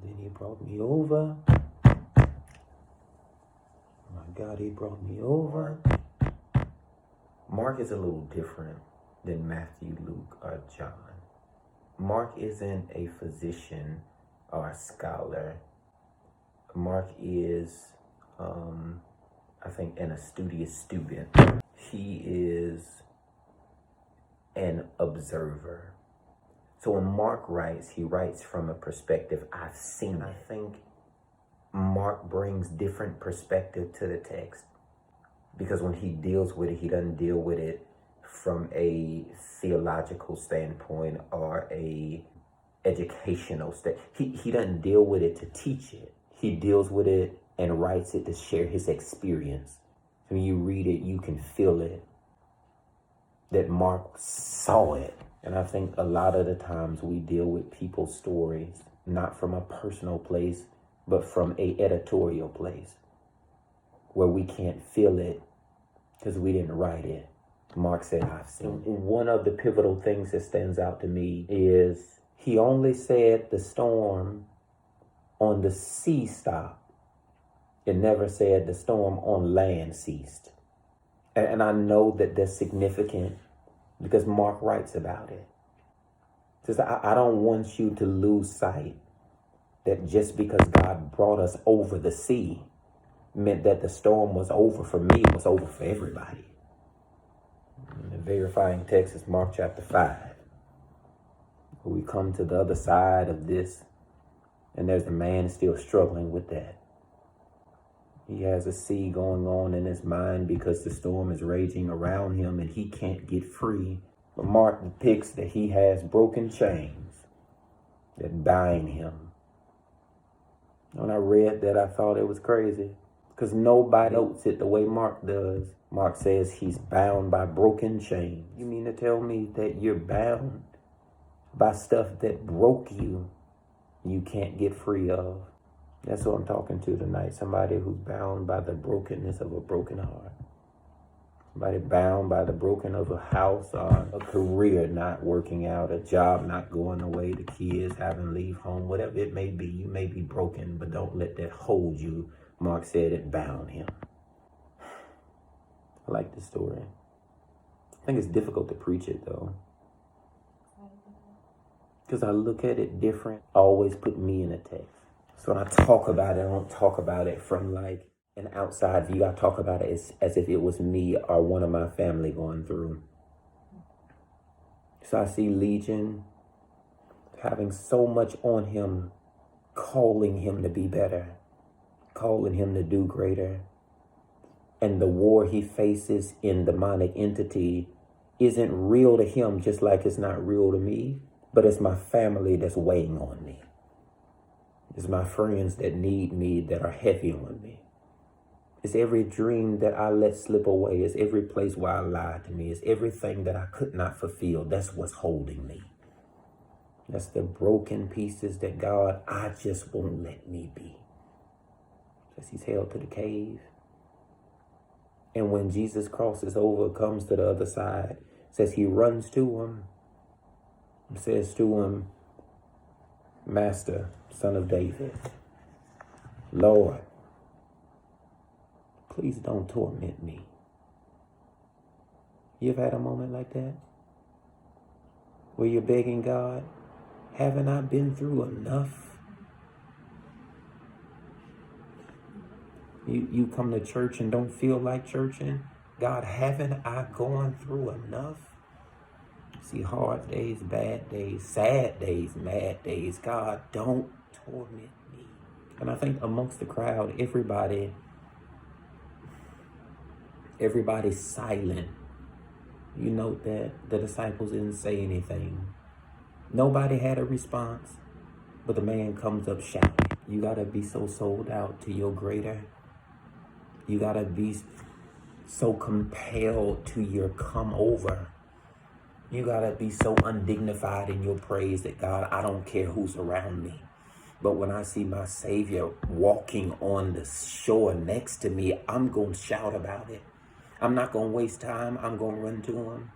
Then he brought me over. My God, he brought me over. Mark is a little different than Matthew, Luke, or John. Mark isn't a physician or a scholar. Mark is, I think, an studious student. He is an observer. So when Mark writes, he writes from a perspective, I've seen. I think Mark brings different perspective to the text, because when he deals with it, he doesn't deal with it from a theological standpoint or a educational he doesn't deal with it to teach it. He deals with it and writes it to share his experience. When you read it, you can feel it, that Mark saw it. And I think a lot of the times we deal with people's stories, not from a personal place, but from a editorial place, where we can't feel it because we didn't write it. Mark said, I've seen it. One of the pivotal things that stands out to me is he only said the storm on the sea stopped. It never said the storm on land ceased. And I know that that's significant because Mark writes about it. Says, I don't want you to lose sight that just because God brought us over the sea meant that the storm was over for me, it was over for everybody. And the verifying text is Mark chapter 5. We come to the other side of this, and there's a man still struggling with that. He has a sea going on in his mind because the storm is raging around him and he can't get free. But Mark depicts that he has broken chains that bind him. When I read that, I thought it was crazy, because nobody notes it the way Mark does. Mark says he's bound by broken chains. You mean to tell me that you're bound by stuff that broke you can't get free of? That's what I'm talking to tonight. Somebody who's bound by the brokenness of a broken heart. Somebody bound by the broken of a house or a career not working out, a job not going the way, the kids having to leave home, whatever it may be. You may be broken, but don't let that hold you. Mark said it bound him. I like this story. I think it's difficult to preach it though, because I look at it different. Always put me in a text. So when I talk about it, I don't talk about it from like an outside view. I talk about it as if it was me or one of my family going through. So I see Legion having so much on him, calling him to be better, calling him to do greater. And the war he faces in demonic entity isn't real to him, just like it's not real to me, but it's my family that's weighing on me. It's my friends that need me, that are heavy on me. It's every dream that I let slip away. It's every place where I lied to me. It's everything that I could not fulfill. That's what's holding me. That's the broken pieces that God, I just won't let me be. Because he's held to the cave. And when Jesus crosses over, comes to the other side, says he runs to him, and says to him, Master, Son of David, Lord, please don't torment me. You ever had a moment like that? Where you're begging God, haven't I been through enough? You come to church and don't feel like churching. God, haven't I gone through enough? See hard days, bad days, sad days, mad days. God, don't torment me. And I think amongst the crowd, everybody's silent. You note that the disciples didn't say anything. Nobody had a response, but the man comes up shouting. You gotta be so sold out to your greater. You gotta be so compelled to your come over. You gotta be so undignified in your praise that God, I don't care who's around me. But when I see my Savior walking on the shore next to me, I'm gonna shout about it. I'm not gonna waste time. I'm gonna run to him.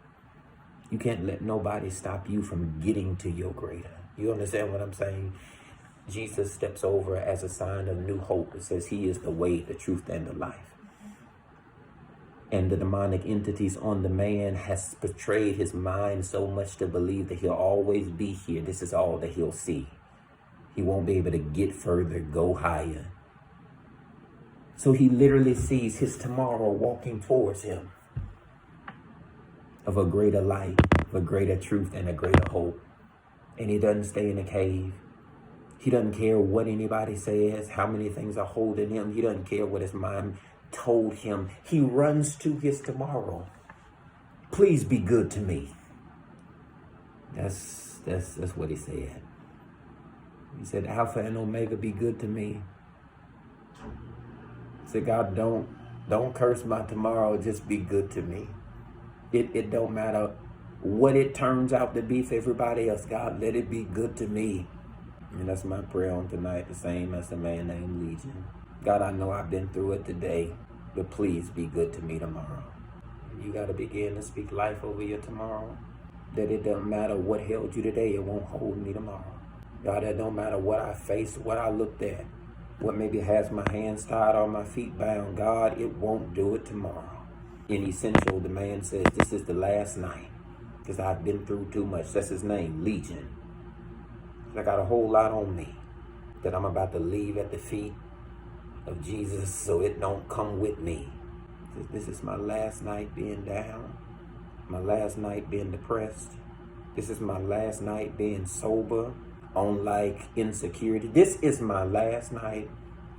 You can't let nobody stop you from getting to your greater. You understand what I'm saying? Jesus steps over as a sign of new hope. It says he is the way, the truth, and the life. And the demonic entities on the man has betrayed his mind so much to believe that he'll always be here. This is all that he'll see. He won't be able to get further, go higher. So he literally sees his tomorrow walking towards him of a greater light, of a greater truth, and a greater hope. And he doesn't stay in a cave. He doesn't care what anybody says, how many things are holding him. He doesn't care what his mind told him. He runs to his tomorrow. Please be good to me. That's what he said. He said, Alpha and Omega, be good to me. He said, God, don't curse my tomorrow, just be good to me. It don't matter what it turns out to be for everybody else. God, let it be good to me. And that's my prayer on tonight, the same as the man named Legion. God, I know I've been through it today, but please be good to me tomorrow. You got to begin to speak life over your tomorrow. That it doesn't matter what held you today, it won't hold me tomorrow. God, it don't matter what I faced, what I looked at, what maybe has my hands tied or my feet bound. God, it won't do it tomorrow. In Essential, the man says, this is the last night because I've been through too much. That's his name, Legion. I got a whole lot on me that I'm about to leave at the feet of Jesus so it don't come with me. This is my last night being down, my last night being depressed. This is my last night being sober on like insecurity. This is my last night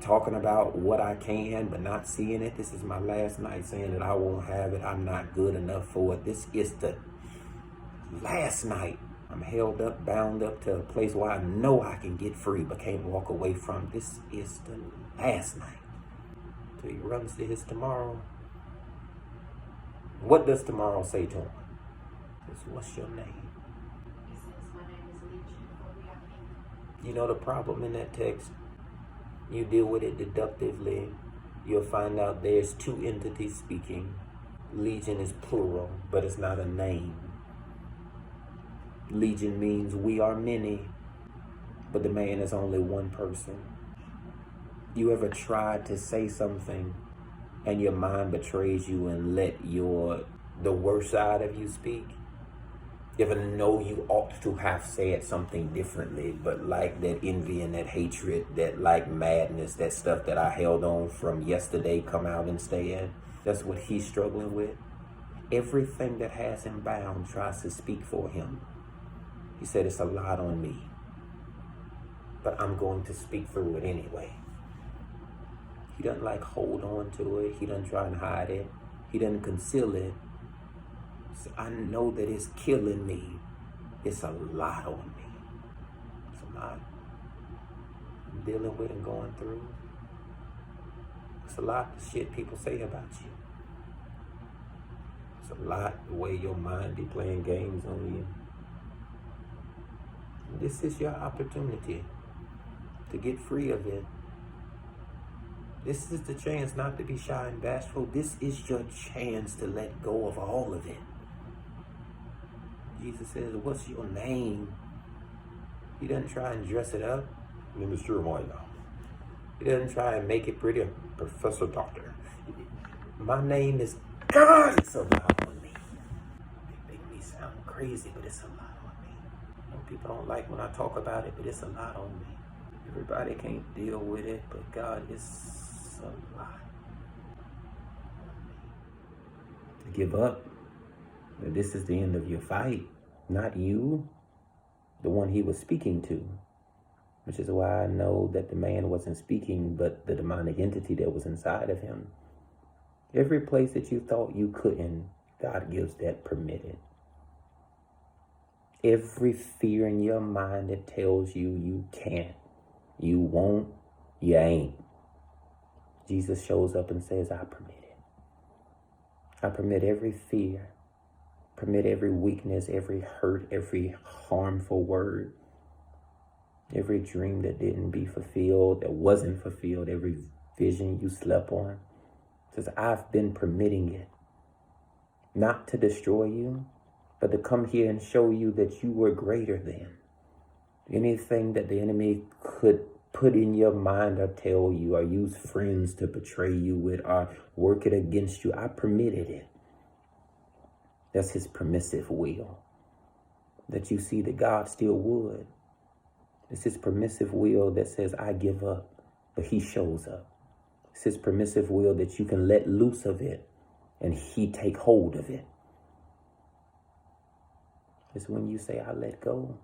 talking about what I can but not seeing it. This is my last night saying that I won't have it. I'm not good enough for it. This is the last night. I'm held up, bound up to a place where I know I can get free but can't walk away from. This is the last night. So he runs to his tomorrow. What does tomorrow say to him? He says, what's your name? He says, my name is Legion, for we are many. You know the problem in that text? You deal with it deductively. You'll find out there's two entities speaking. Legion is plural, but it's not a name. Legion means we are many, but the man is only one person. You ever tried to say something and your mind betrays you and let the worst side of you speak? You ever know you ought to have said something differently, but like that envy and that hatred, that like madness, that stuff that I held on from yesterday come out instead? That's what he's struggling with. Everything that has him bound tries to speak for him. He said, it's a lot on me, but I'm going to speak through it anyway. He doesn't like hold on to it. He doesn't try and hide it. He doesn't conceal it. So I know that it's killing me. It's a lot on me. It's a lot I'm dealing with and going through. It's a lot of shit people say about you. It's a lot the way your mind be playing games on you. This is your opportunity to get free of it. This is the chance not to be shy and bashful. This is your chance to let go of all of it. Jesus says, what's your name? He doesn't try and dress it up. My name is Jeremiah. He doesn't try and make it pretty, Professor Doctor. My name is God. It's a lot on me. They make me sound crazy, but it's a lot on me. I know people don't like when I talk about it, but it's a lot on me. Everybody can't deal with it, but God, it's a lot. To give up. This is the end of your fight, not you, the one he was speaking to, which is why I know that the man wasn't speaking, but the demonic entity that was inside of him. Every place that you thought you couldn't, God gives that permitted. Every fear in your mind that tells you you can't, you won't, you ain't. Jesus shows up and says, I permit it. I permit every fear. Permit every weakness, every hurt, every harmful word, every dream that didn't be fulfilled, that wasn't fulfilled, every vision you slept on. It says, I've been permitting it, not to destroy you, but to come here and show you that you were greater than. Anything that the enemy could put in your mind or tell you or use friends to betray you with or work it against you, I permitted it. That's his permissive will. That you see that God still would. It's his permissive will that says, I give up, but he shows up. It's his permissive will that you can let loose of it and he take hold of it. It's when you say, I let go.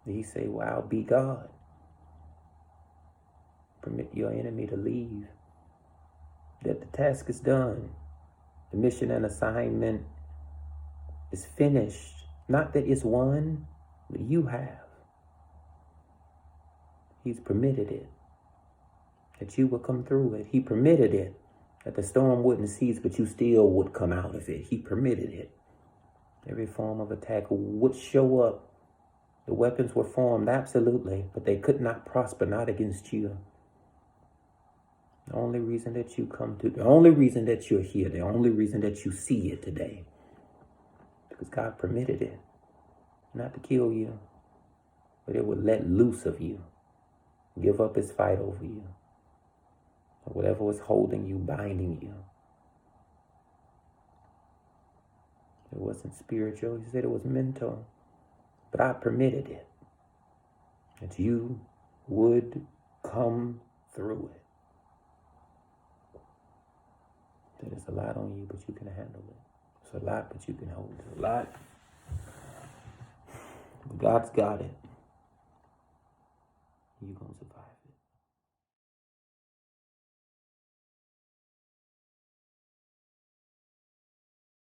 He say, well, I'll be God. Permit your enemy to leave. That the task is done. The mission and assignment is finished. Not that it's won, but you have. He's permitted it. That you would come through it. He permitted it. That the storm wouldn't cease, but you still would come out of it. He permitted it. Every form of attack would show up. The weapons were formed, absolutely, but they could not prosper, not against you. The only reason that you come to, the only reason that you're here, the only reason that you see it today, because God permitted it, not to kill you, but it would let loose of you, give up his fight over you, or whatever was holding you, binding you. It wasn't spiritual, he said it was mental. But I permitted it, that you would come through it. That is a lot on you, but you can handle it. It's a lot, but you can hold it. It's a lot. But God's got it. You're going to survive.